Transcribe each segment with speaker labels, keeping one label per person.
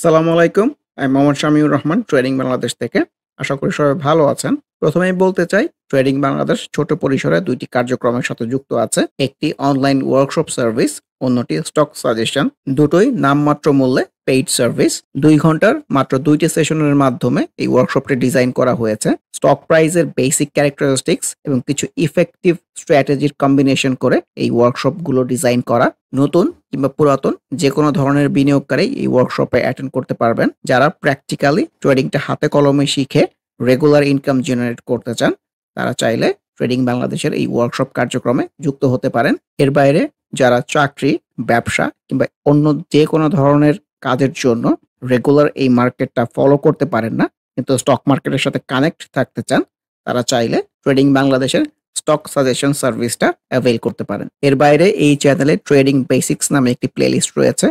Speaker 1: আসসালামু আলাইকুম। আমি মোহাম্মদ শামিউর রহমান ট্রেডিং বাংলাদেশ থেকে। আশা করি সবাই ভালো আছেন। প্রথমেই বলতে চাই ট্রেডিং বাংলাদেশ ছোট পরিসরে ২ টি কার্যক্রমের সাথে যুক্ত আছে। একটি অনলাইন ওয়ার্কশপ সার্ভিস, অন্যটি স্টক সাজেশন। দুটোই নামমাত্র মূল্যে পেইড সার্ভিস। ২ ঘন্টার মাত্র ২ টি সেশনের মাধ্যমে এই ওয়ার্কশপটি ডিজাইন করা হয়েছে। স্টক প্রাইসের বেসিক ক্যারেক্টারিস্টিক্স এবং কিছু ইফেক্টিভ স্ট্র্যাটেজির কম্বিনেশন করে এই ওয়ার্কশপগুলো ডিজাইন করা। নতুন কিংবা পুরাতন যেকোনো ধরনের বিনিয়োগকারী এই ওয়ার্কশপে অ্যাটেন্ড করতে পারবেন। যারা প্র্যাকটিক্যালি ট্রেডিংটা হাতে কলমে শিখে রেগুলার ইনকাম জেনারেট করতে চান, তারা চাইলে ট্রেডিং বাংলাদেশের এই ওয়ার্কশপ কার্যক্রমে যুক্ত হতে পারেন। এর বাইরে যারা চাকরি, ব্যবসা কিংবা অন্য যেকোনো ধরনের কাজের জন্য রেগুলার এই মার্কেটটা ফলো করতে পারেন না, কিন্তু স্টক মার্কেটের সাথে কানেক্ট থাকতে চান, তারা চাইলে ট্রেডিং বাংলাদেশের স্টক সাজেশন সার্ভিসটা অ্যাভেইল করতে পারেন। এর বাইরে এই চ্যানেলে ট্রেডিং বেসিক্স নামে একটি প্লেলিস্ট রয়েছে।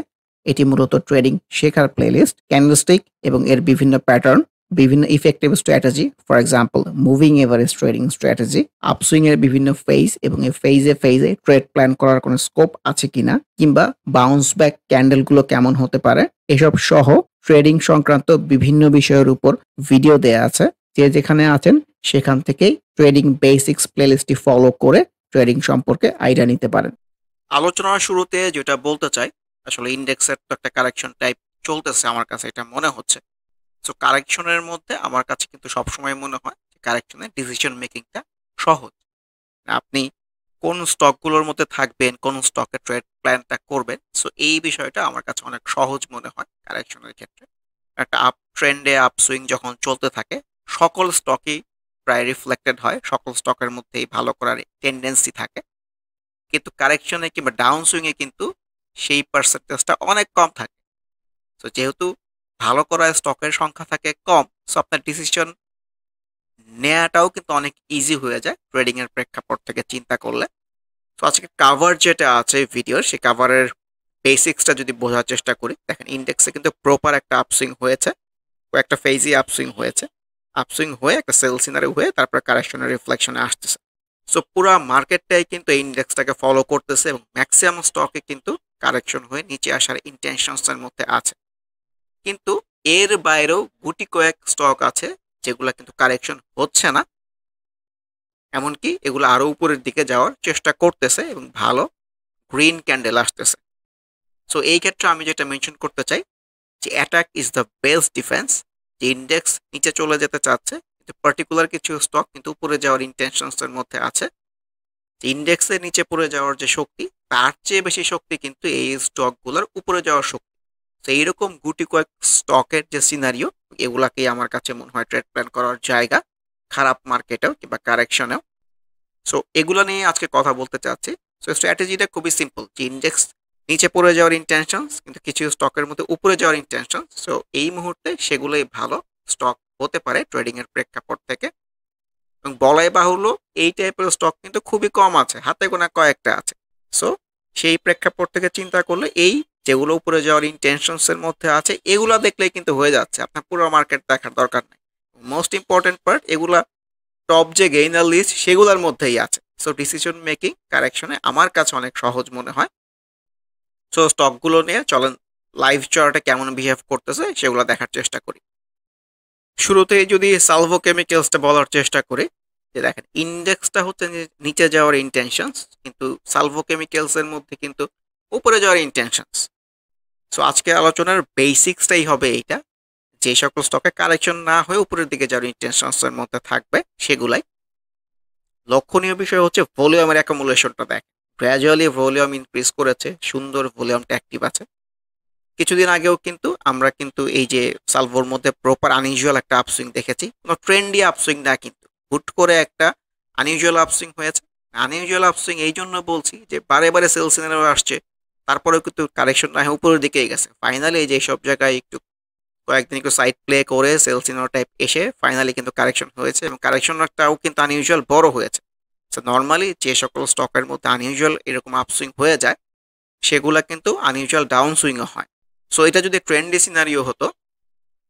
Speaker 1: এটি মূলত ট্রেডিং শেখার প্লেলিস্ট। ক্যান্ডেলস্টিক এবং এর বিভিন্ন প্যাটার্ন, বিভিন্ন effective strategy, for example moving average trading strategy, upswing এর বিভিন্ন ফেজ এবং এই ফেজে ট্রেড প্ল্যান করার কোনো স্কোপ আছে কিনা, কিংবা বাউন্স ব্যাক ক্যান্ডেলগুলো কেমন হতে পারে, এসব সহ ট্রেডিং সংক্রান্ত বিভিন্ন বিষয়ের উপর ভিডিও দেয়া আছে। যে যেখানে আছেন সেখান থেকেই ট্রেডিং বেসিক্স প্লেলিস্টটি ফলো করে ট্রেডিং সম্পর্কে আইডিয়া নিতে পারেন। আলোচনার শুরুতে যেটা বলতে চাই, আসলে ইন্ডেক্সের তো একটা কারেকশন টাইপ চলতেছে, আমার কাছে এটা মনে হচ্ছে। সো কারেকশনের মধ্যে আমার কাছে কিন্তু সবসময় মনে হয় যে কারেকশনের ডিসিশন মেকিংটা সহজ। আপনি কোন স্টকগুলোর মধ্যে থাকবেন, কোন স্টকের ট্রেড প্ল্যানটা করবেন, সো এই বিষয়টা আমার কাছে অনেক সহজ মনে হয় কারেকশনের ক্ষেত্রে। একটা আপ ট্রেন্ডে আপসুইং যখন চলতে থাকে, সকল স্টকই প্রায় রিফ্লেক্টেড হয়, সকল স্টকের মধ্যেই ভালো করার টেন্ডেন্সি থাকে। কিন্তু কারেকশনে কিংবা ডাউন সুইং এ কিন্তু সেই পার্সেন্টেজটা অনেক কম থাকে। তো যেহেতু ভালো করা স্টকের সংখ্যা থাকে কম, সো আপনার ডিসিশন নেওয়াটাও কিন্তু অনেক ইজি হয়ে যায় ট্রেডিং এর প্রেক্ষাপট থেকে চিন্তা করলে। তো আজকে কাভার যেটা আছে ভিডিওর, সেই কাভারের বেসিক্সটা যদি বোঝার চেষ্টা করি, দেখেন ইন্ডেক্সে কিন্তু প্রপার একটা আপসুইং হয়েছে, কয়েকটা ফেজই আপসুইং হয়েছে। আপসুইং হয়ে একটা সেল সিনারি হয়ে তারপর কারেকশনের রিফ্লেকশনে আসতেছে। সো পুরা মার্কেটটাই কিন্তু এই ইন্ডেক্সটাকে ফলো করতেছে এবং ম্যাক্সিমাম স্টকে কিন্তু কারেকশন হয়ে নিচে আসার ইন্টেনশনসের মধ্যে আছে। কিন্তু এর বাইরেও গুটি কয়েক স্টক আছে যেগুলো কিন্তু কারেকশন হচ্ছে না, এমনকি এগুলো আরো উপরের দিকে যাওয়ার চেষ্টা করতেছে এবং ভালো গ্রিন ক্যান্ডেল আসতেছে। সো এই ক্ষেত্রে আমি যেটা মেনশন করতে চাই যে attack is the best defence. যে ইন্ডেক্স নিচে চলে যেতে চাচ্ছে, কিন্তু পার্টিকুলার কিছু স্টক কিন্তু উপরে যাওয়ার ইন্টেনশনসের মধ্যে আছে। যে ইন্ডেক্সের নিচে পড়ে যাওয়ার যে শক্তি, তার চেয়ে বেশি শক্তি কিন্তু এই স্টকগুলোর উপরে যাওয়ার শক্তি। তো এইরকম গুটি কয়েক স্টকের যে সিনারিও, এগুলাকেই আমার কাছে মনে হয় ট্রেড প্ল্যান করার জায়গা, খারাপ মার্কেটেও কিংবা কারেকশনেও। সো এগুলো নিয়ে আজকে কথা বলতে চাচ্ছি। সো স্ট্র্যাটেজিটা খুবই সিম্পল, যে ইন্ডেক্স নিচে পড়ে যাওয়ার ইন্টেনশনস, কিন্তু কিছু স্টকের মধ্যে উপরে যাওয়ার ইন্টেনশন। সো এই মুহূর্তে সেগুলোই ভালো স্টক হতে পারে ট্রেডিং এর প্রেক্ষাপট থেকে। এবং বলাই বাহুল্য, এই টাইপের স্টক কিন্তু খুবই কম আছে, হাতে গোনা কয়েকটা আছে। সো সেই প্রেক্ষাপট থেকে চিন্তা করলে এই যেগুলো উপরে যাওয়ার ইন্টেনশনস এর মধ্যে আছে, এগুলা দেখলেই কিন্তু হয়ে যাচ্ছে, আপনার পুরো মার্কেট দেখার দরকার নেই। মোস্ট ইম্পর্টেন্ট পার্ট, এগুলা টপ যে গেইনার লিস্ট সেগুলোর মধ্যেই আছে। সো ডিসিশন মেকিং কারেকশনে আমার কাছে অনেক সহজ মনে হয়। সো স্টকগুলো নিয়ে চলেন লাইভ চার্টে কেমন বিহেভ করতেছে সেগুলো দেখার চেষ্টা করি। শুরুতেই যদি সালভো কেমিক্যালসটা বলার চেষ্টা করি, যে দেখেন ইন্ডেক্সটা হচ্ছে নিচে যাওয়ার ইন্টেনশনস, কিন্তু সালভো কেমিক্যালস এর মধ্যে কিন্তু উপরে যাওয়ার ইন্টেনশনস। সো আজকে আলোচনার বেসিক্সটাই হবে এইটা, যে সকল স্টকে কারেকশন না হয়ে উপরের দিকে যাওয়ার ইন্টেনশনস এর মধ্যে থাকবে সেগুলাই। লক্ষণীয় বিষয় হচ্ছে ভলিউমের অ্যাকুমুলেশনটা দেখ, গ্র্যাজুয়ালি ভলিউম ইনক্রিজ করেছে, সুন্দর ভলিউমটা অ্যাক্টিভ আছে। কিছুদিন আগেও কিন্তু আমরা কিন্তু এই যে সালভোর মধ্যে প্রপার আনইউজুয়াল একটা আপসুইং দেখেছি, কোনো ট্রেন্ডি আপসুইং না, কিন্তু হুট করে একটা আনইউজুয়াল আপসুইং হয়েছে। আনইউজুয়াল আপসুইং এই জন্য বলছি যে বারে বারে সেল সিনারিও আসছে, তারপরেও কিন্তু কারেকশন না হয়ে উপরের দিকেই গেছে। ফাইনালি এই যে সব জায়গায় একটু কয়েকদিন একটু সাইড প্লে করে সেল সিনারিও টাইপ এসে ফাইনালি কিন্তু কারেকশন হয়েছে, এবং কারেকশনটাও কিন্তু আনইউজুয়াল বড় হয়েছে। সো নর্মালি যে সকল স্টকের মধ্যে আনইউজুয়াল এরকম আপসুইং হয়ে যায়, সেগুলা কিন্তু আনইউজুয়াল ডাউন সুইংও হয়। সো এটা যদি ট্রেন্ডি সিনারিও হতো,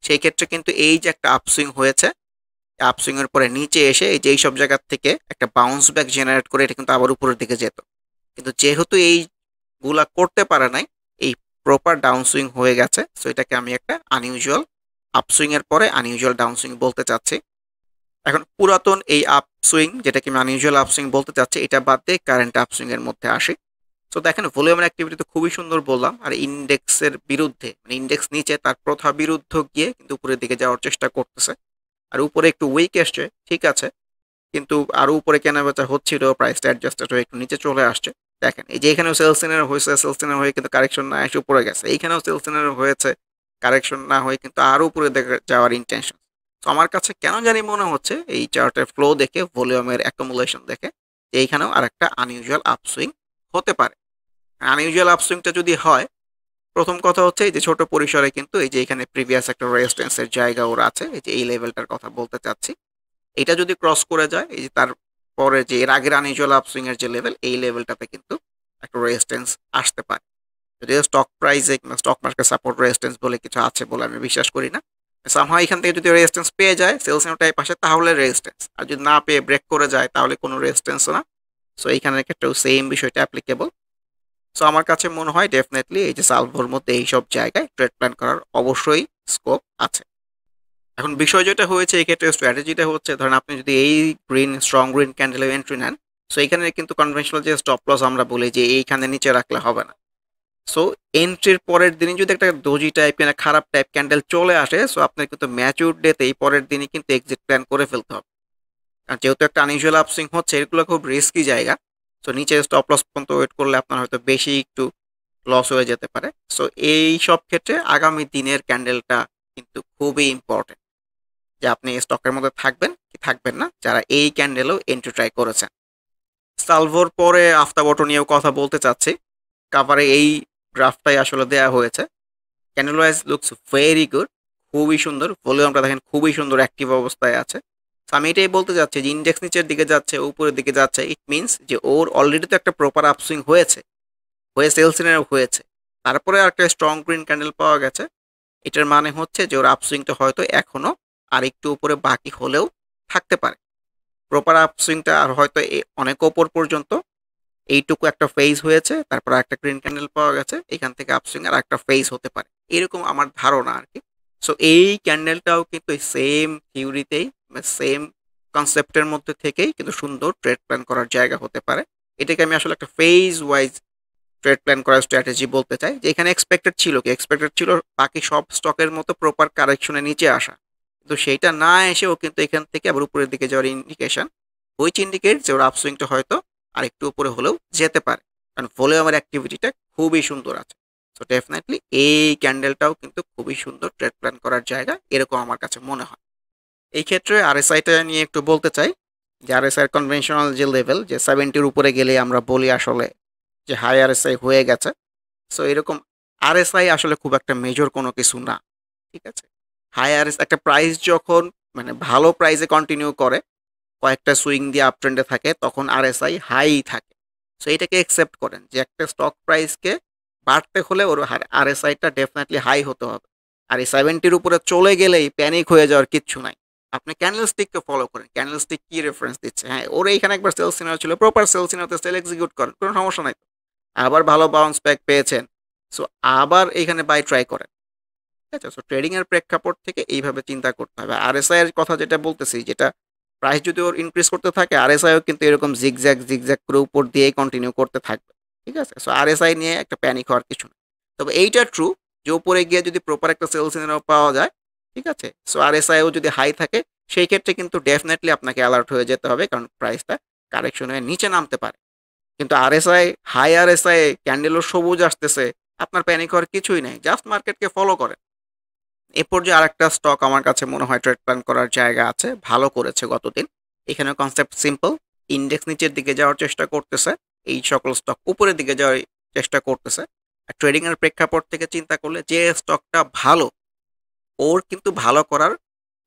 Speaker 1: সেই ক্ষেত্রে কিন্তু এই যে একটা আপসুইং হয়েছে, আপসুইং এর পরে নিচে এসে এই যে এই সব জায়গার থেকে একটা বাউন্স ব্যাক জেনারেট করে এটা কিন্তু আবার উপরের দিকে যেত। কিন্তু যেহেতু এইগুলা করতে পারে নাই, এই প্রপার ডাউন সুইং হয়ে গেছে। সো এটাকে আমি একটা আনইউজুয়াল আপসুইং এর পরে আনইউজুয়াল ডাউন সুইং বলতে চাচ্ছি। এখন পুরাতন এই আপসুইং, যেটাকে আমি আনইউজুয়াল আপসুইং বলতে চাচ্ছি, এটা বাদ দিয়ে কারেন্ট আপসুইং এর মধ্যে আসি। সো দেখেন ভলিউমের অ্যাক্টিভিটি তো খুবই সুন্দর বললাম, আর ইন্ডেক্সের বিরুদ্ধে, মানে ইন্ডেক্স নিচে তার প্রথা বিরুদ্ধ গিয়ে কিন্তু উপরের দিকে যাওয়ার চেষ্টা করতেছে। আর উপরে একটু উইক এসছে, ঠিক আছে, কিন্তু আরো উপরে কেনা বেচা হচ্ছিল, প্রাইসটা অ্যাডজাস্টেড হয়ে একটু নিচে চলে আসছে। দেখেন এই যে এখানেও সেলস সিনার হয়েছে, সেলস সিনার হয়ে কিন্তু কারেকশন না এসে উপরে গেছে, এইখানেও সেলস সিনার হয়েছে, কারেকশন না হয়ে কিন্তু আরো উপরে যাওয়ার ইন্টেনশন। তো আমার কাছে কেন জানি মনে হচ্ছে এই চার্টের ফ্লো দেখে, ভলিউমের অ্যাকুমুলেশন দেখে, যে এইখানেও আর একটা আনইউজুয়াল আপসুইং হতে পারে। আনইউজুয়াল আপসুইংটা যদি হয়, প্রথম কথা হচ্ছে এই যে ছোট পরিসরে কিন্তু এই যে এখানে প্রিভিয়াস একটা রেজিস্ট্যান্সের জায়গা ওর আছে, এই যে এই লেভেলটার কথা বলতে চাচ্ছি, এটা যদি ক্রস করে যায়, এই যে তারপরে যে এর আগের আনইউজুয়াল আপসুইং এর যে লেভেল, এই লেভেলটাতে কিন্তু একটা রেজিস্ট্যান্স আসতে পারে। যদিও স্টক প্রাইসে কিংবা স্টক মার্কেট সাপোর্ট রেজিস্ট্যান্স বলে কিছু আছে বলে আমি বিশ্বাস করি না। সামহাও এখান থেকে যদি রেজিস্ট্যান্স পেয়ে যায় সেলস টাইপ পাশে, তাহলে রেজিস্ট্যান্স, আর যদি না পেয়ে ব্রেক করে যায় তাহলে কোনো রেজিস্ট্যান্সও না। সো এইখানের ক্ষেত্রেও সেম বিষয়টা অ্যাপ্লিকেবল। সো আমার কাছে মনে হয় ডেফিনেটলি এই যে সালভোর মধ্যে এইসব জায়গায় ট্রেড প্ল্যান করার অবশ্যই স্কোপ আছে। এখন বিষয় যেটা হয়েছে এই ক্ষেত্রে স্ট্র্যাটেজিটা হচ্ছে, ধরেন আপনি যদি এই স্ট্রং গ্রিন ক্যান্ডেলের এন্ট্রি নেন, সো এখানে কিন্তু কনভেনশনাল যে স্টপ লস আমরা বলি যে এইখানে নিচে রাখলে হবে না। সো এন্ট্রির পরের দিনই যদি একটা ডোজি টাইপ কিংবা খারাপ টাইপ ক্যান্ডেল চলে আসে, সো আপনার কিন্তু ম্যাচিউর ডেতে এই পরের দিনই কিন্তু এক্সিট প্ল্যান করে ফেলতে হবে। কারণ যেহেতু একটা আনইউজুয়াল আপসুইং হচ্ছে, এগুলো খুব রিস্কি জায়গা। সো নিচে স্টপ লস পর্যন্ত ওয়েট করলে আপনার হয়তো বেশি একটু লস হয়ে যেতে পারে। সো এই সব ক্ষেত্রে আগামী দিনের ক্যান্ডেলটা কিন্তু খুবই ইম্পর্টেন্ট, যে আপনি স্টকের মধ্যে থাকবেন কি থাকবেন না, যারা এই ক্যান্ডেলও এন্ট্রি ট্রাই করেছেন। সালভোর পরে আফতাবটো নিয়েও কথা বলতে চাচ্ছি। কাভারে এই গ্রাফটাই আসলে দেয়া হয়েছে। Candle wise looks very good, খুবই সুন্দর। ভলিউমটা দেখেন খুবই সুন্দর অ্যাক্টিভ অবস্থায় আছে। তো আমি এটাই বলতে চাচ্ছি যে ইন্ডেক্স নিচের দিকে যাচ্ছে, উপরের দিকে যাচ্ছে, ইট মিনস যে ওর অলরেডি তো একটা প্রপার আপসুইং হয়েছে, হয়ে সেলসিনের হয়েছে, তারপরে একটা স্ট্রং গ্রিন ক্যান্ডেল পাওয়া গেছে। এটার মানে হচ্ছে যে ওর আপসুইংটা হয়তো এখনো আর একটু উপরে বাকি হলেও থাকতে পারে। প্রপার আপসুইংটা আর হয়তো অনেক ওপর পর্যন্ত এইটুকু একটা ফেজ হয়েছে, তারপর একটা গ্রিন ক্যান্ডেল পাওয়া গেছে, এখান থেকে আপসুইং আর একটা ফেজ হতে পারে, এরকম আমার ধারণা আর কি। সো এই ক্যান্ডেলটাও কিন্তু সেম থিওরিতেই, সেম কনসেপ্টের মধ্যে থেকেই কিন্তু সুন্দর ট্রেড প্ল্যান করার জায়গা হতে পারে। এটাকে আমি আসলে একটা ফেজ ওয়াইজ ট্রেড প্ল্যান করার স্ট্র্যাটেজি বলতে চাই, যে এখানে এক্সপেক্টেড ছিল কি, এক্সপেক্টেড ছিল বাকি সব স্টকের মতো প্রপার কারেকশনে নিচে আসা, কিন্তু সেইটা না এসেও কিন্তু এখান থেকে আবার উপরের দিকে যাওয়ার ইন্ডিকেশন, হুইচ ইন্ডিকেট যে ওর আপসুইংটা হয়তো আর একটু উপরে হলেও যেতে পারে, কারণ ভলিউমের অ্যাক্টিভিটিটা খুবই সুন্দর আছে। সো ডেফিনেটলি এই ক্যান্ডেলটাও কিন্তু খুবই সুন্দর ট্রেড প্ল্যান করার জায়গা, এরকম আমার কাছে মনে হয়। এই ক্ষেত্রে আরএসআইটা নিয়ে একটু বলতে চাই, যে আরএসআই কনভেনশনাল যে লেভেল, যে 70-র উপরে গেলে আমরা বলি আসলে যে হাই আরএসআই হয়ে গেছে। সো এরকম আরএসআই আসলে খুব একটা মেজর কোনো কিছু না, ঠিক আছে। হাই আরএস একটা প্রাইস যখন মানে ভালো প্রাইসে কন্টিনিউ করে, কয়েকটা সুইং দিয়ে আপ ট্রেন্ডে থাকে, তখন আরএসআই হাই থাকে। সো এটাকে অ্যাকসেপ্ট করেন যে একটা স্টক প্রাইসকে বাড়তে হলে ওর আরএসআইটা ডেফিনেটলি হাই হতে হবে। আর এই 70-র উপরে চলে গেলেই প্যানিক হয়ে যাওয়ার কিচ্ছু নাই। আপনি ক্যান্ডেল স্টিককে ফলো করেন, ক্যান্ডেল স্টিক কি রেফারেন্স দিচ্ছে, হ্যাঁ ওর এইখানে একবার সেল সিগন্যাল ছিল, প্রপার সেল সিগন্যালতে সেল এক্সিকিউট করেন, কোনো সমস্যা নাই। আবার ভালো বাউন্স ব্যাক পেয়েছেন, সো আবার এইখানে বাই ট্রাই করেন, ঠিক আছে। সো ট্রেডিং এর প্রেক্ষাপট থেকে এইভাবে চিন্তা করতে হবে। আরএসআই এর কথা যেটা বলতেছি, যেটা প্রাইস যদি ওর ইনক্রিজ করতে থাকে, আরএসআইও কিন্তু এরকম জিগজ্যাগ জিগজ্যাগ করে উপর দিয়েই কন্টিনিউ করতে থাকবে, ঠিক আছে। সো আরএসআই নিয়ে একটা প্যানিক হওয়ার কিছু না। তবে এইটা ট্রু যে উপরে গিয়ে যদি প্রপার একটা সেল সিগন্যাল পাওয়া যায়, ঠিক আছে, সো আরএসআইও যদি হাই থাকে, সেই ক্ষেত্রে কিন্তু ডেফিনেটলি আপনাকে অ্যালার্ট হয়ে যেতে হবে, কারণ প্রাইসটা কারেকশন হয়ে নিচে নামতে পারে। কিন্তু আরএসআই হাই, আরএসআই ক্যান্ডেলও সবুজ আসতেছে, আপনার প্যানিক হওয়ার কিছুই নাই, জাস্ট মার্কেটকে ফলো করেন। এ পর্যায়ে আরেকটা স্টক আমার কাছে মনে হয় ট্রেড প্ল্যান করার জায়গা আছে, ভালো করেছে গতদিন। এখানে কনসেপ্ট সিম্পল, ইন্ডেক্স নিচের দিকে যাওয়ার চেষ্টা করতেছে, এই সকল স্টক উপরের দিকে যাওয়ার চেষ্টা করতেছে। আর ট্রেডিং এর প্রেক্ষাপট থেকে চিন্তা করলে যে স্টকটা ভালো, ওর কিন্তু ভালো করার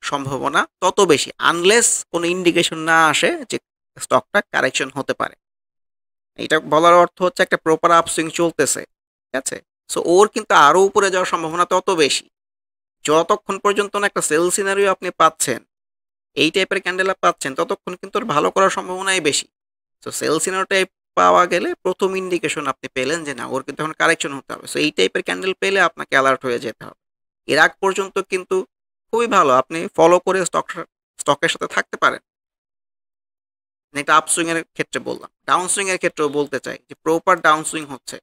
Speaker 1: সম্ভাবনা তত বেশি, আনলেস কোনো ইন্ডিকেশন না আসে যে স্টকটা কারেকশন হতে পারে। এটা বলার অর্থ হচ্ছে একটা প্রপার আপসুইং চলতেছে, ঠিক আছে। সো ওর কিন্তু আরো উপরে যাওয়ার সম্ভাবনা তত বেশি, যতক্ষণ পর্যন্ত না একটা সেল সিনারিও আপনি পাচ্ছেন, এই টাইপের ক্যান্ডেল পাচ্ছেন, ততক্ষণ কিন্তু ওর ভালো করার সম্ভাবনাই বেশি। তো সেল সিনারিওটাই পাওয়া গেলে প্রথম ইন্ডিকেশন আপনি পেলেন যে না ওর কিন্তু এখন কারেকশন হতে হবে। সো এই টাইপের ক্যান্ডেল পেলে আপনাকে অ্যালার্ট হয়ে যেতে হবে। এর আগ পর্যন্ত কিন্তু খুবই ভালো আপনি ফলো করে স্টকের সাথে থাকতে পারেন। এটা আপসুইং এর ক্ষেত্রে বললাম। ডাউন সুইং এর ক্ষেত্রেও বলতে চাই যে প্রপার ডাউন সুইং হচ্ছে।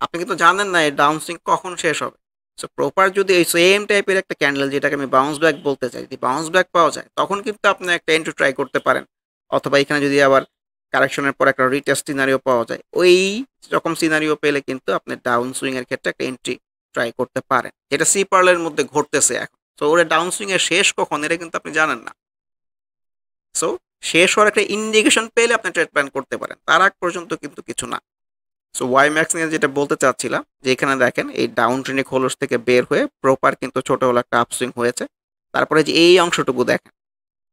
Speaker 1: আপনি কিন্তু জানেন না এই ডাউন সুইং কখন শেষ হবে। সো প্রপার যদি এই সেম টাইপের একটা ক্যান্ডেল যেটাকে আমি বাউন্স ব্যাক বলতে চাই, যদি বাউন্স ব্যাক পাওয়া যায় তখন কিন্তু আপনি একটা এন্ট্রি ট্রাই করতে পারেন। অথবা এখানে যদি আবার কারেকশনের পর একটা রিটেস্ট সিনারিও পাওয়া যায়, ওই রকম সিনারিও পেলে কিন্তু আপনি ডাউন সুইং এর ক্ষেত্রে একটা এন্ট্রি ট্রাই করতে পারেন। যেটা সি পার্লের মধ্যে ঘটতেছে এখন। সো ওরা ডাউন সুইং এর শেষ কখন এটা কিন্তু আপনি জানেন না। সো শেষ হওয়ার একটা ইন্ডিকেশন পেলে আপনি ট্রেড প্ল্যান করতে পারেন, তার আগ পর্যন্ত কিন্তু কিছু না। সো ওয়াই ম্যাক্স নিয়ে যেটা বলতে চাচ্ছিলাম যে এখানে দেখেন এই ডাউন ট্রেন্ডিং খোলস থেকে বের হয়ে প্রপার কিন্তু ছোট হলো একটা আপসুইং হয়েছে। তারপরে যে এই অংশটুকু দেখেন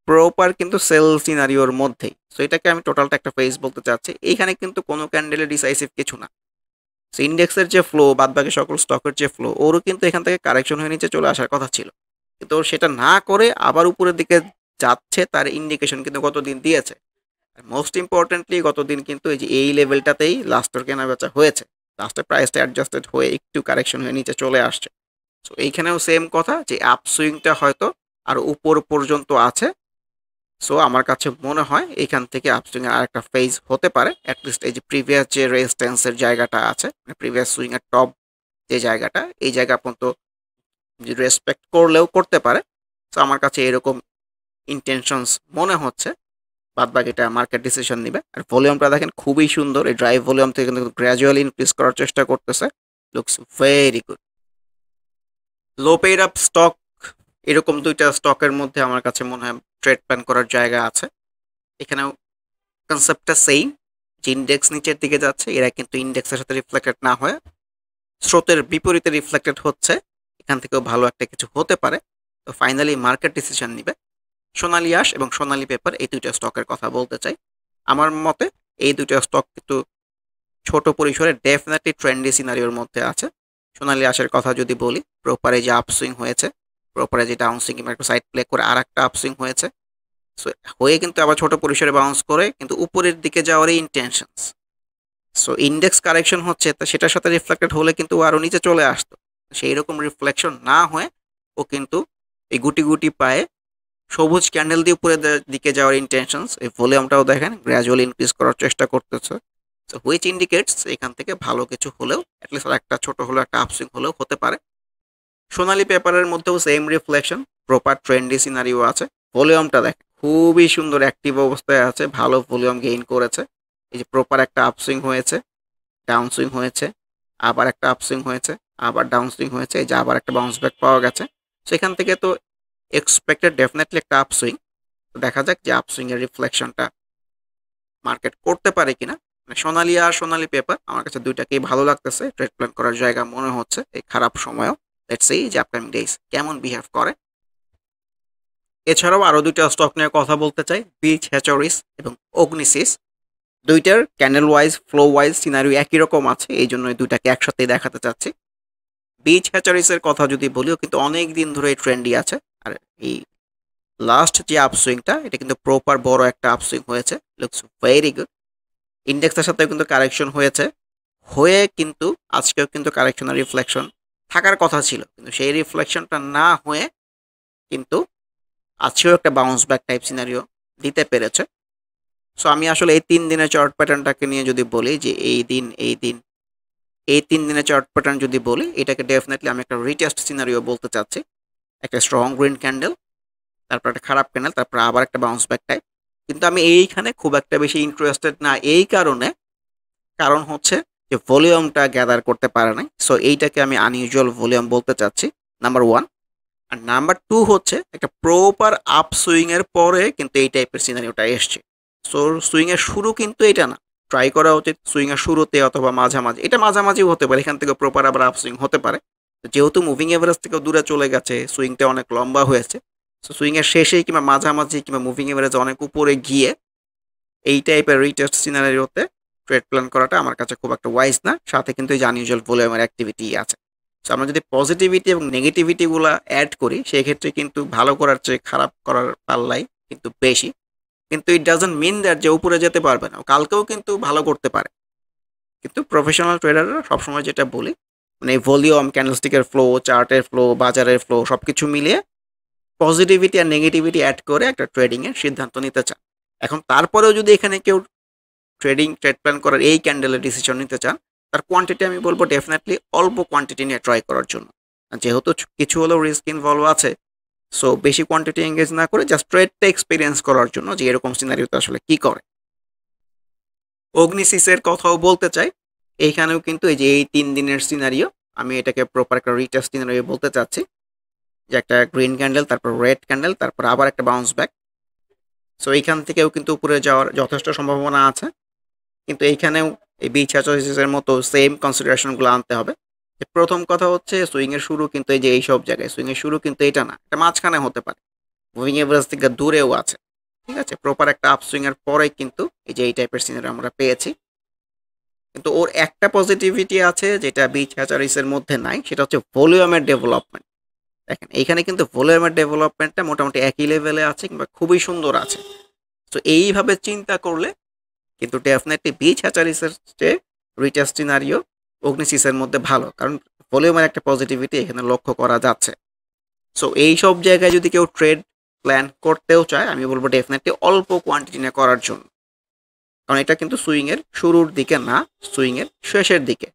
Speaker 1: প্রপার কিন্তু সেল সিনারিওর মধ্যেই। সো এটাকে আমি টোটালটা একটা ফেজ বলতে চাচ্ছি। এইখানে কিন্তু কোনো ক্যান্ডেলে ডিসাইসিভ কিছু না। সো ইন্ডেক্সের যে ফ্লো বাদবাকি সকল স্টকের যে ফ্লো ওরও কিন্তু এখান থেকে কারেকশন হয়ে নিচে চলে আসার কথা ছিল, কিন্তু ওর সেটা না করে আবার উপরের দিকে যাচ্ছে, তার ইন্ডিকেশন কিন্তু গতদিন দিয়েছে। মোস্ট ইম্পর্টেন্টলি গতদিন কিন্তু এই যে এই লেভেলটাতেই লাস্টের কেনা বেচা হয়েছে। লাস্টের প্রাইসটা অ্যাডজাস্টেড হয়ে একটু কারেকশন হয়ে নিচে চলে আসছে। সো এইখানেও সেম কথা যে আপসুইংটা হয়তো আর উপর পর্যন্ত আছে। সো আমার কাছে মনে হয় এইখান থেকে আপসুইং এর আরেকটা ফেজ হতে পারে। অ্যাটলিস্ট এই যে প্রিভিয়াস যে রেজিস্ট্যান্সের জায়গাটা আছে, মানে প্রিভিয়াস সুইং এর টপ যে জায়গাটা, এই জায়গা পর্যন্ত রেসপেক্ট করলেও করতে পারে। সো আমার কাছে এরকম ইন্টেনশনস মনে হচ্ছে। বাদবাকিটা মার্কেট ডিসিশন নিবে। আর ভলিউমটা দেখেন খুবই সুন্দর। এই ড্রাইভ ভলিউম থেকে কিন্তু গ্র্যাজুয়ালি ইনক্রিজ করার চেষ্টা করতেছে। Looks very good. লো পেইড আপ স্টক, এরকম দুইটা স্টকের মধ্যে আমার কাছে মনে হয় ট্রেড প্ল্যান করার জায়গা আছে। এখানেও কনসেপ্টটা সেম, যে ইন্ডেক্স নিচের দিকে যাচ্ছে, এরা কিন্তু ইন্ডেক্সের সাথে রিফ্লেক্টেড না হয়ে স্রোতের বিপরীতে রিফ্লেক্টেড হচ্ছে। এখান থেকেও ভালো একটা কিছু হতে পারে। তো ফাইনালি মার্কেট ডিসিশন নিবে। সোনালী আঁশ এবং সোনালী পেপার এই দুইটা স্টকের কথা বলতে চাই। আমার মতে এই দুইটা স্টক কিন্তু ছোট পরিসরে ডেফিনেটলি ট্রেন্ডি সিনারিওর মধ্যে আছে। সোনালী আঁশের কথা যদি বলি, প্রপারে যে আপসুইং হয়েছে, প্রপারে যে ডাউন সুইং কিংবা একটা সাইড প্লে করে আর একটা আপসুইং হয়েছে, সো হয়ে কিন্তু আবার ছোট পরিসরে বাউন্স করে কিন্তু উপরের দিকে যাওয়ারই ইন্টেনশনস। সো ইন্ডেক্স কারেকশন হচ্ছে, তা সেটার সাথে রিফ্লেক্টেড হলে কিন্তু আরও নিচে চলে আসতো। সেই রকম রিফ্লেকশন না হয়ে ও কিন্তু এই গুটি গুটি পায়ে সবুজ ক্যান্ডেল দিয়ে উপরের দিকে যাওয়ার ইন্টেনশনস। এই ভলিউমটাও দেখেন গ্র্যাজুয়ালি ইনক্রিজ করার চেষ্টা করতেছে। সো হুইচ ইন্ডিকেটস এখান থেকে ভালো কিছু হলেও অ্যাটলিস্ট আর একটা ছোট হলেও একটা আপসুইং হলেও হতে পারে। সোনালী পেপারের মধ্যেও same reflection, proper trendy scenario আছে। ভলিউমটা দেখেন খুবই সুন্দর অ্যাক্টিভ অবস্থায় আছে, ভালো ভলিউম গেইন করেছে। এই যে প্রপার একটা আপসুইং হয়েছে, ডাউন সুইং হয়েছে, আবার একটা আপসুইং হয়েছে, আবার ডাউন সুইং হয়েছে, এই যে আবার একটা বাউন্স ব্যাক পাওয়া গেছে। সেখান থেকে তো এক্সপেক্টেড ডেফিনেটলি একটা আপসুইং। দেখা যাক যে আপসুইং এর রিফ্লেকশনটা মার্কেট করতে পারে কিনা। মানে সোনালী আর সোনালী পেপার আমার কাছে দুইটাকেই ভালো লাগতেছে, ট্রেড প্ল্যান করার জায়গা মনে হচ্ছে এই খারাপ সময়ও। লেটস সি যে আপকামিং ডেজ কেমন বিহেভ করে। এছাড়াও আরও দুইটা স্টক নিয়ে কথা বলতে চাই, বিচ হ্যাচারিস এবং অগ্নিসিস। দুইটার candle wise flow wise scenario একই রকম আছে, এই জন্য দুইটাকে একসাথেই দেখাতে চাচ্ছি। বিচ হ্যাচারিসের কথা যদি বলিও কিন্তু অনেক দিন ধরে ট্রেন্ডই আছে। আর এই লাস্ট যে আপসুইংটা এটা কিন্তু প্রপার বড় একটা আপসুইং হয়েছে, লুকস ভেরি গুড। ইন্ডেক্সের সাথেও কিন্তু কারেকশন হয়েছে, হয়ে কিন্তু আজকেও কিন্তু কারেকশনের রিফ্লেকশন থাকার কথা ছিল, কিন্তু সেই রিফ্লেকশনটা না হয়ে কিন্তু আজকেও একটা বাউন্স ব্যাক টাইপ সিনারিও দিতে পেরেছে। সো আমি আসলে এই 3 দিনের চার্ট প্যাটার্নটাকে নিয়ে যদি বলি যে এই 3 দিনের চার্ট প্যাটার্ন যদি বলি, এটাকে ডেফিনেটলি আমি একটা রিটেস্ট সিনারিও বলতে চাচ্ছি। একটা স্ট্রং গ্রিন ক্যান্ডেল, তারপর একটা খারাপ ক্যান্ডেল, তারপর আবার একটা বাউন্স ব্যাক টাইপ। কিন্তু আমি এইখানে খুব একটা বেশি ইন্টারেস্টেড না এই কারণ হচ্ছে যে ভলিউমটা গ্যাদার করতে পারে নাই। সো এইটাকে আমি আনইউজুয়াল ভলিউম বলতে চাচ্ছি, নাম্বার 1। আর নাম্বার 2 হচ্ছে একটা প্রপার আপ সুইং এর পরে কিন্তু এই টাইপের সিনারিওটা এসছে। সো সুইং এর শুরু কিন্তু এটা না, ট্রাই করা উচিত সুইং এর শুরুতে অথবা মাঝামাঝি। এটা মাঝামাঝিও হতে পারে, এখান থেকে প্রপার আবার আপ সুইং হতে পারে। যেহেতু মুভিং এভারেজ থেকে দূরে চলে গেছে, সুইংটা অনেক লম্বা হয়েছে। সো সুইং এর শেষেই কিংবা মাঝামাঝি কিংবা মুভিং এভারেজ অনেক উপরে গিয়ে এই টাইপের রিটেস্ট সিনারিওতে ট্রেড প্ল্যান করাটা আমার কাছে খুব একটা ওয়াইজ না। সাথে কিন্তু এই যে আনইউজুয়াল ভলিউমের অ্যাক্টিভিটি আছে। সো আমরা যদি পজিটিভিটি এবং নেগেটিভিটিগুলো অ্যাড করি, সেক্ষেত্রে কিন্তু ভালো করার চেয়ে খারাপ করার পাল্লাই কিন্তু বেশি। কিন্তু ইট ডাজন্ট মিন দ্যাট যে উপরে যেতে পারবে না, কালকেও কিন্তু ভালো করতে পারে। কিন্তু প্রফেশনাল ট্রেডাররা সবসময় যেটা বলি মানে ভলিউম, ক্যান্ডেলস্টিকের ফ্লো, চার্টের ফ্লো, বাজারের ফ্লো সবকিছু মিলিয়ে পজিটিভিটি আর নেগেটিভিটি অ্যাড করে একটা ট্রেডিং এর সিদ্ধান্ত নিতে চান। এখন তারপরেও যদি এখানে কেউ ট্রেড প্ল্যান করার এই ক্যান্ডেলের ডিসিশন নিতে চান, তার কোয়ান্টিটি আমি বলবো ডেফিনেটলি অল্প কোয়ান্টিটি নিয়ে ট্রাই করার জন্য। যেহেতু কিছু হলেও রিস্ক ইনভলভ আছে, সো বেশি কোয়ান্টিটি এঙ্গেজ না করে জাস্ট ট্রেডটা এক্সপিরিয়েন্স করার জন্য যে এরকম সিনারিওতে আসলে কি করে। অগ্নিসিসের কথাও বলতে চাই, এইখানেও কিন্তু এই যে এই 3 দিনের সিনারিও, আমি এটাকে প্রপার একটা রিটেস্ট সিনারিও বলতে চাচ্ছি, যে একটা গ্রিন ক্যান্ডেল, তারপর রেড ক্যান্ডেল, তারপর আবার একটা বাউন্স ব্যাক। সো এইখান থেকেও কিন্তু উপরে যাওয়ার যথেষ্ট সম্ভাবনা আছে, কিন্তু এইখানেও এই বিচ হ্যাচোসিসের মতো সেম কনসিডারেশনগুলো আনতে হবে। প্রথম কথা হচ্ছে সুইংয়ের শুরু কিন্তু এই যে এই সব জায়গায়, সুইংয়ের শুরু কিন্তু এটা না, এটা মাঝখানে হতে পারে, মুভিং এভারেজ থেকে দূরেও আছে। ঠিক আছে, প্রপার একটা আপসুইং এর পরে কিন্তু এই যে এই টাইপের সিনারি আমরা পেয়েছি। কিন্তু ওর একটা পজিটিভিটি আছে যেটা বিচ হ্যাচারিসের মধ্যে নাই, সেটা হচ্ছে ভলিউমের ডেভেলপমেন্ট। দেখেন এইখানে কিন্তু ভলিউমের ডেভেলপমেন্টটা মোটামুটি একই লেভেলে আছে কিংবা খুবই সুন্দর আছে। তো এইভাবে চিন্তা করলে কিন্তু ডেফিনেটলি বিচ হ্যাচারিসের চেয়ে রিটেস্ট সিনারিও অগ্নিসিসের মধ্যে ভালো, কারণ ভলিউমের একটা পজিটিভিটি এখানে লক্ষ্য করা যাচ্ছে। সো এই সব জায়গায় যদি কেউ ট্রেড প্ল্যান করতেও চায়, আমি বলবো ডেফিনেটলি অল্প কোয়ান্টিটি নিয়ে করার জন্য, কারণ এটা কিন্তু সুইংয়ের শুরুর দিকে না, সুইংয়ের শেষের দিকে।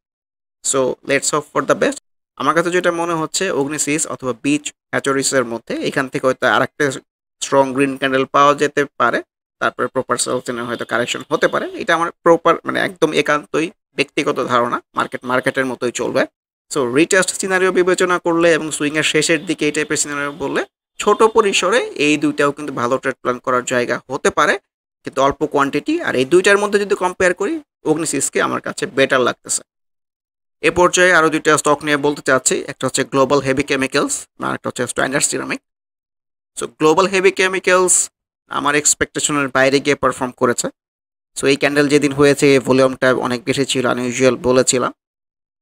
Speaker 1: So let's hope for the best. আমার কাছে যেটা মনে হচ্ছে অগ্নিসিস অথবা বিচ হ্যাচরিসের মধ্যে এখান থেকে হয়তো আরেকটা স্ট্রং গ্রিন ক্যান্ডেল পাওয়া যেতে পারে, তারপরে প্রপার সেলসেনের হয়তো কারেকশন হতে পারে। এটা আমার প্রপার মানে একদম একান্তই ব্যক্তিগত ধারণা, মার্কেটের মতোই চলবে। সো রিটেস্ট সিনারিও বিবেচনা করলে এবং সুইংয়ের শেষের দিকে এই টাইপের সিনারিও বললে ছোট পরিসরে এই দুইটাও কিন্তু ভালো ট্রেড প্ল্যান করার জায়গা হতে পারে, কিন্তু অল্প কোয়ান্টিটি। আর এই দুইটার মধ্যে যদি কম্পেয়ার করি, অগ্নিসিসকে আমার কাছে বেটার লাগতেছে। এ পর্যায়ে আরও দুইটা স্টক নিয়ে বলতে চাচ্ছি, একটা হচ্ছে গ্লোবাল হেভি কেমিক্যালস, আর একটা হচ্ছে standard ceramic. So global heavy chemicals আমার এক্সপেকটেশনের বাইরে গিয়ে পারফর্ম করেছে। সো এই ক্যান্ডেল যেদিন হয়েছে ভলিউমটা অনেক বেশি ছিল, আনইউজুয়াল বলেছিলাম,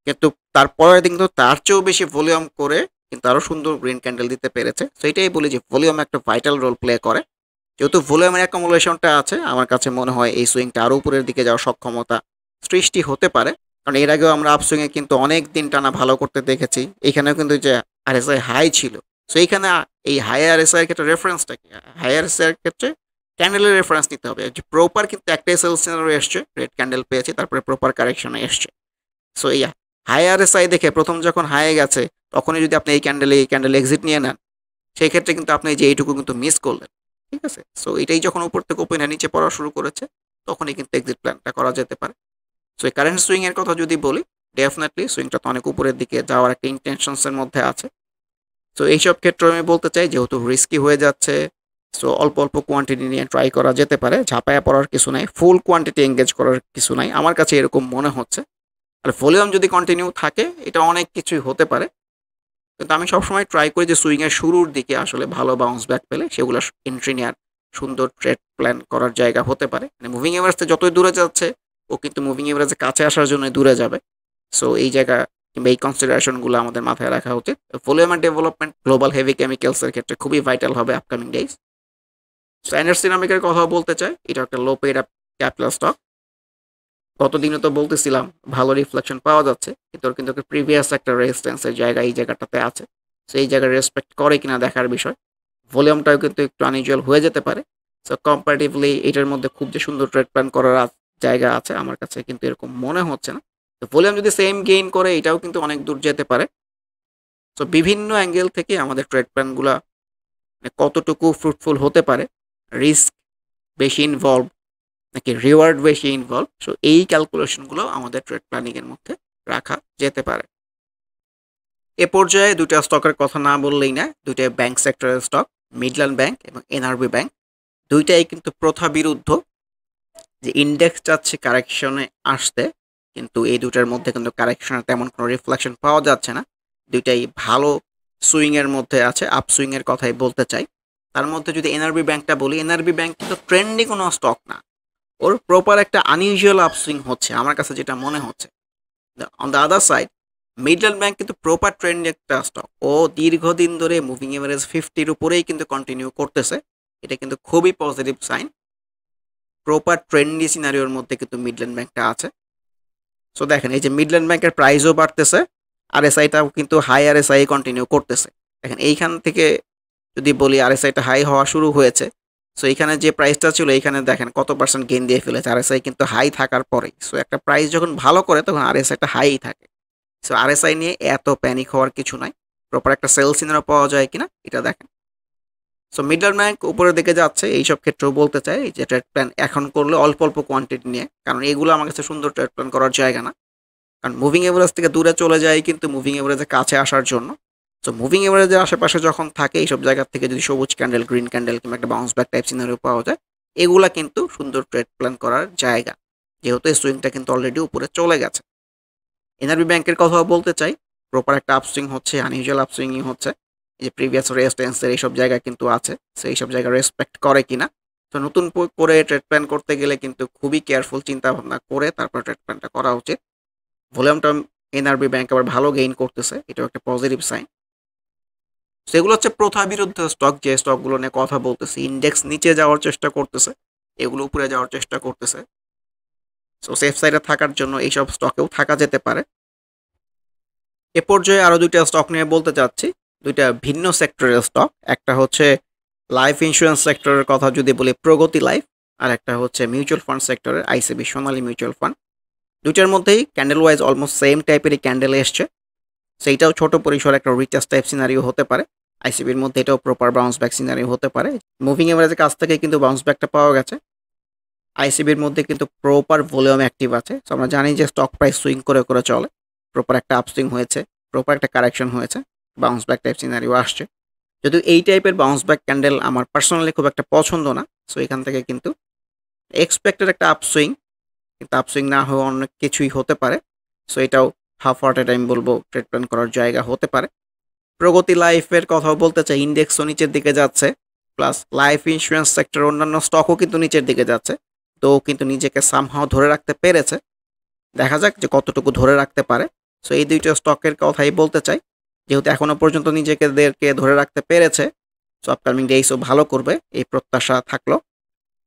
Speaker 1: কিন্তু তারপরের দিন কিন্তু তার চেয়েও বেশি ভলিউম করে কিন্তু আরও সুন্দর গ্রিন ক্যান্ডেল দিতে পেরেছে। সো এটাই বলি যে ভলিউম একটা ভাইটাল রোল প্লে করে। যেহেতু ভলিউমের অ্যাকোমোলেশনটা আছে, আমার কাছে মনে হয় এই সুইংটা আরও উপরের দিকে যাওয়ার সক্ষমতা সৃষ্টি হতে পারে, কারণ এর আগেও আমরা আপসুইংয়ে কিন্তু অনেক দিন টানা ভালো করতে দেখেছি। এখানেও কিন্তু যে আরএসআই হাই ছিল, সো এইখানে এই হাই আরএসআই এর ক্ষেত্রে রেফারেন্সটা কি? হাই আরএসআই এর ক্ষেত্রে ক্যান্ডেলের রেফারেন্স নিতে হবে, যে প্রপার কিন্তু একটাই সেল সিনারিও এসছে, রেড ক্যান্ডেল পেয়েছি, তারপরে প্রপার কারেকশনে এসছে। সো এই হাই আরএসআই দেখে প্রথম যখন হাইয়ে গেছে, তখনই যদি আপনি এই ক্যান্ডেল এক্সিট নিয়ে নেন, সেই ক্ষেত্রে কিন্তু আপনি যে এইটুকু কিন্তু মিস করলেন। ঠিক আছে, সো এটাই যখন উপর থেকে ওপেনে নিচে পড়া শুরু করেছে, তখনই কিন্তু এক্সিট প্ল্যানটা করা যেতে পারে। সো এই কারেন্ট সুইং এর কথা যদি বলি, ডেফিনেটলি সুইংটা তো অনেক উপরের দিকে যাওয়ার একটা ইন্টেনশনসের মধ্যে আছে। সো এইসব ক্ষেত্রে আমি বলতে চাই, যেহেতু রিস্কি হয়ে যাচ্ছে, সো অল্প অল্প কোয়ান্টিটি নিয়ে ট্রাই করা যেতে পারে, ঝাঁপায়া পড়ার কিছু নাই, ফুল কোয়ান্টিটি এঙ্গেজ করার কিছু নাই, আমার কাছে এরকম মনে হচ্ছে। আর ভলিউম যদি কন্টিনিউ থাকে, এটা অনেক কিছুই হতে পারে, কিন্তু আমি সবসময় ট্রাই করি যে সুইংয়ের শুরুর দিকে আসলে ভালো বাউন্স ব্যাক পেলে সেগুলো এন্ট্রি নেওয়ার সুন্দর ট্রেড প্ল্যান করার জায়গা হতে পারে। মানে মুভিং এভারেজে যতই দূরে যাচ্ছে, ও কিন্তু মুভিং এভারেজের কাছে আসার জন্য দূরে যাবে। সো এই জায়গা কিংবা এই কনসিডারেশনগুলো আমাদের মাথায় রাখা উচিত। ভলিউমের ডেভেলপমেন্ট গ্লোবাল হেভি কেমিক্যালসের ক্ষেত্রে খুবই ভাইটাল হবে আপকামিং ডেজ। স্ট্যান্ডার্ড সিরামিকের কথা বলতে চাই, এটা একটা low paid up capital stock. গতদিনে তো বলতেছিলাম ভালো রিফ্লেকশন পাওয়া যাচ্ছে, কিন্তু ওর কিন্তু প্রিভিয়াস একটা রেজিস্ট্যান্সের জায়গা এই জায়গাটাতে আছে। সো এই জায়গায় রেসপেক্ট করে কিনা দেখার বিষয়। ভলিউমটাও কিন্তু একটু আনইউজুয়াল হয়ে যেতে পারে। সো কম্পারেটিভলি এটার মধ্যে খুব যে সুন্দর ট্রেড প্ল্যান করার জায়গা আছে, আমার কাছে কিন্তু এরকম মনে হচ্ছে না। তো ভলিউম যদি সেম গেইন করে, এটাও কিন্তু অনেক দূর যেতে পারে। সো বিভিন্ন অ্যাঙ্গেল থেকে আমাদের ট্রেড প্ল্যানগুলো কতটুকু ফ্রুটফুল হতে পারে, রিস্ক বেশি ইনভলভ নাকি রিওয়ার্ড বেশি ইনভলভ, সো এই ক্যালকুলেশনগুলো আমাদের ট্রেড প্ল্যানিংয়ের মধ্যে রাখা যেতে পারে। এ পর্যায়ে দুইটা স্টকের কথা না বললেই না, দুইটা ব্যাংক সেক্টরের স্টক, মিডল্যান্ড ব্যাংক এবং এনআরবি ব্যাংক। দুইটাই কিন্তু প্রথা বিরুদ্ধ, যে ইন্ডেক্স চাচ্ছে কারেকশনে আসতে, কিন্তু এই দুটার মধ্যে কিন্তু কারেকশনের তেমন কোনো রিফ্লেকশন পাওয়া যাচ্ছে না। দুইটাই ভালো সুইংয়ের মধ্যে আছে, আপ সুইংয়ের কথাই বলতে চাই। তার মধ্যে যদি এনআরবি ব্যাংকটা বলি, এনআরবি ব্যাংক কিন্তু ট্রেন্ডি কোনো স্টক না, ওর প্রপার একটা আনইউজুয়াল আপসুইং হচ্ছে আমার কাছে যেটা মনে হচ্ছে। On the other side, Midland bank কিন্তু প্রপার ট্রেন্ড একটা স্টক, ও দীর্ঘদিন ধরে মুভিং এভারেজ 50-র উপরেই কিন্তু কন্টিনিউ করতেছে। এটা কিন্তু খুবই পজিটিভ সাইন। প্রপার ট্রেন্ডি সিনারিওর মধ্যে কিন্তু মিডল্যান্ড ব্যাংকটা আছে। সো দেখেন এই যে মিডল্যান্ড ব্যাংকের প্রাইসও বাড়তেছে, আরএসআইটাও কিন্তু হাই আরএসআই কন্টিনিউ করতেছে। দেখেন এইখান থেকে যদি বলি আরএসআইটা হাই হওয়া শুরু হয়েছে। সো এইখানে যে প্রাইসটা ছিল এইখানে দেখেন কত পার্সেন্ট গেইন দিয়ে ফেলেছে আরএসআই কিন্তু হাই থাকার পরেই। সো একটা প্রাইস যখন ভালো করে তখন আরএসআইটা হাই থাকে। সো আরএসআই নিয়ে এত প্যানিক হওয়ার কিছু নাই। প্রপার একটা সেল সিনারিও পাওয়া যায় কিনা এটা দেখেন। সো মিডল্যান্ড ব্যাংক উপরের দিকে যাচ্ছে, এইসব ক্ষেত্রেও বলতে চাই যে ট্রেড প্ল্যান এখন করলে অল্প অল্প কোয়ান্টিটি নিয়ে, কারণ এগুলো আমার কাছে সুন্দর ট্রেড প্ল্যান করার জায়গা না। কারণ মুভিং এভারেজ থেকে দূরে চলে যায় কিন্তু মুভিং এভারেজের কাছে আসার জন্য। সো মুভিং এভারেজের আশেপাশে যখন থাকে এইসব জায়গা থেকে যদি সবুজ ক্যান্ডেল, গ্রিন ক্যান্ডেল কিংবা একটা বাউন্স ব্যাক টাইপ সিনারিও পাওয়া যায়, এগুলা কিন্তু সুন্দর ট্রেড প্ল্যান করার জায়গা, যেহেতু এই সুইংটা কিন্তু অলরেডি উপরে চলে গেছে। এনআরবি ব্যাংকের কথা বলতে চাই, প্রপার একটা আপসুইং হচ্ছে, আনইউজুয়াল আপসুইংই হচ্ছে। এই যে প্রিভিয়াস রেজিস্ট্যান্সের এইসব জায়গা কিন্তু আছে, সো এইসব জায়গা রেসপেক্ট করে কিনা। তো নতুন করে ট্রেড প্ল্যান করতে গেলে কিন্তু খুবই কেয়ারফুল চিন্তা ভাবনা করে তারপর ট্রেড প্ল্যানটা করা উচিত। ভলিউমটা এনআরবি ব্যাংক আবার ভালো গেইন করতেছে, এটাও একটা পজিটিভ সাইন। সেগুলো হচ্ছে প্রথা বিরুদ্ধ স্টক, যে স্টকগুলো নিয়ে কথা বলতেছে। ইন্ডেক্স নিচে যাওয়ার চেষ্টা করতেছে, এগুলো উপরে যাওয়ার চেষ্টা করতেছে। সো সেফ সাইডে থাকার জন্য এইসব স্টকেও থাকা যেতে পারে। এ পর্যায়ে আরও দুইটা স্টক নিয়ে বলতে চাচ্ছি, দুইটা ভিন্ন সেক্টরের স্টক। একটা হচ্ছে লাইফ ইন্স্যুরেন্স সেক্টরের কথা যদি বলি প্রগতি লাইফ, আর একটা হচ্ছে মিউচুয়াল ফান্ড সেক্টরের আইসিবি সোনালী মিউচুয়াল ফান্ড। দুইটার মধ্যেই ক্যান্ডেল ওয়াইজ অলমোস্ট সেম টাইপেরই ক্যান্ডেল এসছে। সেইটাও ছোট পরিসর একটা রিচার্জ টাইপ সিনারিও হতে পারে। আইসিবির মধ্যে এটাও প্রপার বাউন্স ব্যাক সিনারিও হতে পারে। মুভিং এভারেজের কাছ থেকে কিন্তু বাউন্স ব্যাকটা পাওয়া গেছে। আইসিবির মধ্যে কিন্তু প্রপার ভলিউম অ্যাক্টিভ আছে। সো আমরা জানি যে স্টক প্রাইস সুইং করে করে চলে। প্রপার একটা আপসুইং হয়েছে, প্রপার একটা কারেকশন হয়েছে, বাউন্স ব্যাক টাইপ সিনারিও আসছে। যদিও এই টাইপের বাউন্স ব্যাক ক্যান্ডেল আমার পার্সোনালি খুব একটা পছন্দ না। সো এখান থেকে কিন্তু এক্সপেক্টেড একটা আপসুইং, কিন্তু আপসুইং না হয়ে অনেক কিছুই হতে পারে। সো এটাও হাফ হার্টেড আমি বলবো ট্রেড প্ল্যান করার জায়গা হতে পারে। প্রগতি লাইফের কথাও বলতে চাই, ইন্ডেক্সও নিচের দিকে যাচ্ছে, প্লাস লাইফ ইন্স্যুরেন্স সেক্টর অন্যান্য স্টকও কিন্তু নিচের দিকে যাচ্ছে। তো কিন্তু নিজেকে সামহাও ধরে রাখতে পেরেছে, দেখা যাক যে কতটুকু ধরে রাখতে পারে। সো এই দুইটা স্টকের কথাই বলতে চাই, যেহেতু এখনো পর্যন্ত নিজেদেরকে ধরে রাখতে পেরেছে। সো আপকামিং ডেইসও ভালো করবে এই প্রত্যাশা থাকলো।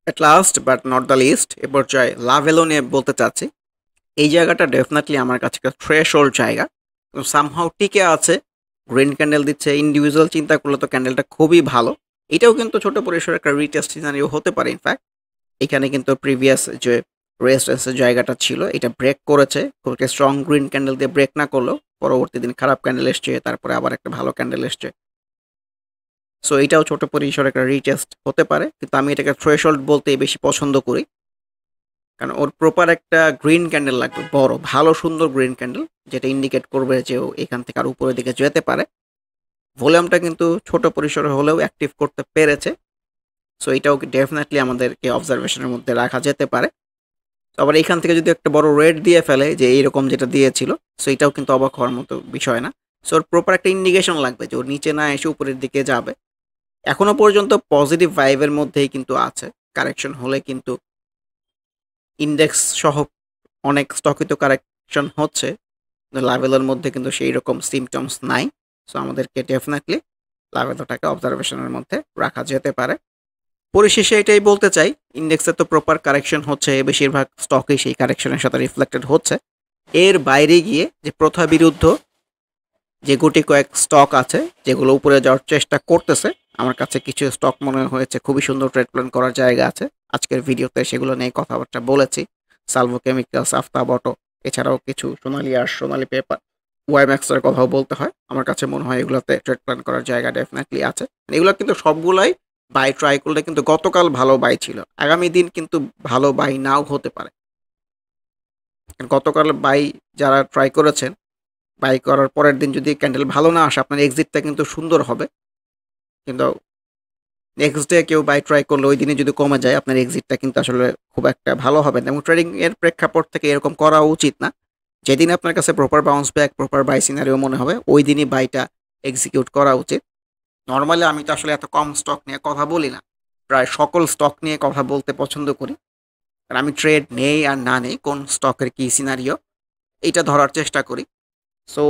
Speaker 1: At last but not the least এ পর্যায়ে লাভেলো নিয়ে বলতে চাচ্ছি। এই জায়গাটা ডেফিনেটলি আমার কাছে একটা থ্রেশহোল্ড জায়গা, সামহাও টিকে আছে, গ্রিন ক্যান্ডেল দিচ্ছে। ইন্ডিভিজুয়াল চিন্তা করলে তো ক্যান্ডেলটা খুবই ভালো। এটাও কিন্তু ছোট পরিসরে একটা রিটেস্ট সিনারিও হতে পারে। ইনফ্যাক্ট এখানে কিন্তু প্রিভিয়াস যে রেজিস্ট্যান্সের জায়গাটা ছিল এটা ব্রেক করেছে, খুব একটা স্ট্রং গ্রিন ক্যান্ডেল দিয়ে ব্রেক না করলেও পরবর্তী দিন খারাপ ক্যান্ডেল এসছে, তারপরে আবার একটা ভালো ক্যান্ডেল এসছে। সো এটাও ছোট পরিসরে একটা রিটেস্ট হতে পারে, কিন্তু আমি এটাকে থ্রেশহোল্ড বলতেই বেশি পছন্দ করি, কারণ ওর প্রপার একটা গ্রিন ক্যান্ডেল লাগবে, বড় ভালো সুন্দর গ্রিন ক্যান্ডেল, যেটা ইন্ডিকেট করবে যে ও এখান থেকে আর উপরের দিকে যেতে পারে। ভলিউমটা কিন্তু ছোট পরিসরে হলেও অ্যাক্টিভ করতে পেরেছে। সো এটাও ডেফিনেটলি আমাদেরকে অবজারভেশনের মধ্যে রাখা যেতে পারে। তো আবার এখান থেকে যদি একটা বড় রেড দিয়ে ফেলে যে এইরকম যেটা দিয়েছিল, সো এটাও কিন্তু অবাক হওয়ার মতো বিষয় না। সো ওর প্রপার একটা ইন্ডিকেশন লাগবে যে ওর নিচে না এসে উপরের দিকে যাবে। এখনো পর্যন্ত পজিটিভ ভাইবের মধ্যেই কিন্তু আছে, কারেকশন হলে কিন্তু ইন্ডেক্স সহ অনেক স্টকই তো কারেকশন হচ্ছে, লাভেলের মধ্যে কিন্তু সেই রকম সিমটমস নাই। সো আমাদেরকে ডেফিনেটলি লাভেলটাকে অবজারভেশনের মধ্যে রাখা যেতে পারে। পরিশেষে এটাই বলতে চাই, ইন্ডেক্সে তো প্রপার কারেকশন হচ্ছে, বেশিরভাগ স্টকেই সেই কারেকশনের সাথে রিফ্লেক্টেড হচ্ছে। এর বাইরে গিয়ে যে প্রথা বিরুদ্ধ যে গুটি কয়েক স্টক আছে যেগুলো উপরে যাওয়ার চেষ্টা করতেছে, আমার কাছে কিছু স্টক মনে হয়েছে খুবই সুন্দর ট্রেড প্ল্যান করার জায়গা আছে। আজকের ভিডিওতে সেগুলো নিয়ে কথাবার্তা বলেছি। সালভো কেমিক্যালস, আফতাব অটো, এছাড়াও কিছু সোনালী আঁশ, সোনালী পেপার, ওয়াইম্যাক্সের কথাও বলতে হয়। আমার কাছে মনে হয় এগুলোতে ট্রেড প্ল্যান করার জায়গা ডেফিনেটলি আছে। এগুলো কিন্তু সবগুলাই বাই ট্রাই করলে কিন্তু গতকাল ভালো বাই ছিল, আগামী দিন কিন্তু ভালো বাই নাও হতে পারে। গতকাল বাই যারা ট্রাই করেছেন, বাই করার পরের দিন যদি ক্যান্ডেল ভালো না আসে, আপনার এক্সিটটা কিন্তু সুন্দর হবে। কিন্তু নেক্সট ডে কেউ বাই ট্রাই করলে ওই দিনে যদি কমে যায়, আপনার এক্সিটটা কিন্তু আসলে খুব একটা ভালো হবে না, এবং ট্রেডিং এর প্রেক্ষাপট থেকে এরকম করা উচিত না। যেদিন আপনার কাছে proper bounce back, proper buy scenario মনে হবে, ওই দিনই বাইটা এক্সিকিউট করা উচিত। নর্মালি আমি তো আসলে এত কম স্টক নিয়ে কথা বলি না, প্রায় সকল স্টক নিয়ে কথা বলতে পছন্দ করি, কারণ আমি ট্রেড নেই আর না নেই কোন স্টকের কী সিনারিও এইটা ধরার চেষ্টা করি। সো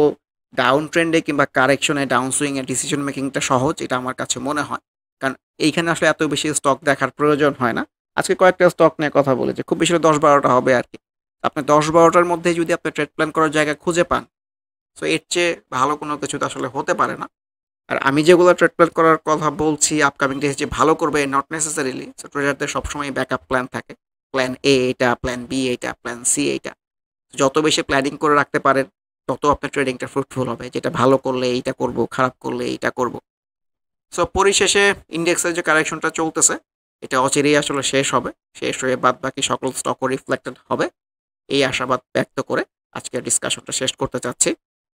Speaker 1: ডাউন ট্রেন্ডে কিংবা কারেকশনে, ডাউন সুইংয়ে ডিসিশন মেকিংটা সহজ, এটা আমার কাছে মনে হয়, কারণ এইখানে আসলে এত বেশি স্টক দেখার প্রয়োজন হয় না। আজকে কয়েকটা স্টক নিয়ে কথা বলেছি, খুব বেশি 10-12টা হবে আর কি। আপনি ১০-১২টার মধ্যে যদি আপনি ট্রেড প্ল্যান করার জায়গা খুঁজে পান, সো এর চেয়ে ভালো কোনো কিছু তো আসলে হতে পারে না। আর আমি যেগুলো ট্রেড প্ল্যান করার কথা বলছি আপকামিং ডেজ যে ভালো করবে নট নেসেসারিলি। সো ট্রেডারদের সবসময় ব্যাকআপ প্ল্যান থাকে। প্ল্যান এ এইটা, প্ল্যান বি এইটা, প্ল্যান সি এইটা। যত বেশি প্ল্যানিং করে রাখতে পারেন, তত আপনার ট্রেডিংটা ফ্রুটফুল হবে। যেটা ভালো করলে এইটা করব, খারাপ করলে এইটা করব। সো পরিশেষে ইন্ডেক্সের যে কারেকশনটা চলতেছে, এটা অচিরেই আসলে শেষ হবে। শেষ হয়ে বাদবাকি সকল স্টকও রিফ্লেক্টেড হবে। এই আশাবাদ ব্যক্ত করে আজকের ডিসকাশনটা শেষ করতে চাচ্ছি।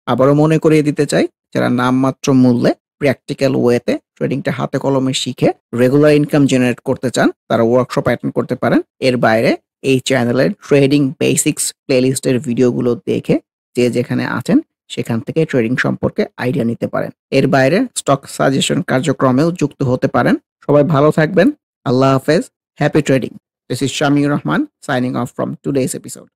Speaker 1: আবারও মনে করিয়ে দিতে চাই, যারা নামমাত্র মূল্যে প্র্যাকটিক্যাল ওয়েতে ট্রেডিংটা হাতে কলমে শিখে রেগুলার ইনকাম জেনারেট করতে চান, তারা ওয়ার্কশপ অ্যাটেন্ড করতে পারেন। এর বাইরে এই চ্যানেলের ট্রেডিং বেসিক্স প্লেলিস্টের ভিডিওগুলো দেখে যে যেখানে আছেন সেখান থেকে ট্রেডিং সম্পর্কে আইডিয়া নিতে পারেন। এর বাইরে স্টক সাজেশন কার্যক্রমেও যুক্ত হতে পারেন। সবাই ভালো থাকবেন। আল্লাহ হাফেজ। Happy trading. This is Shamir Rahman signing off from today's episode.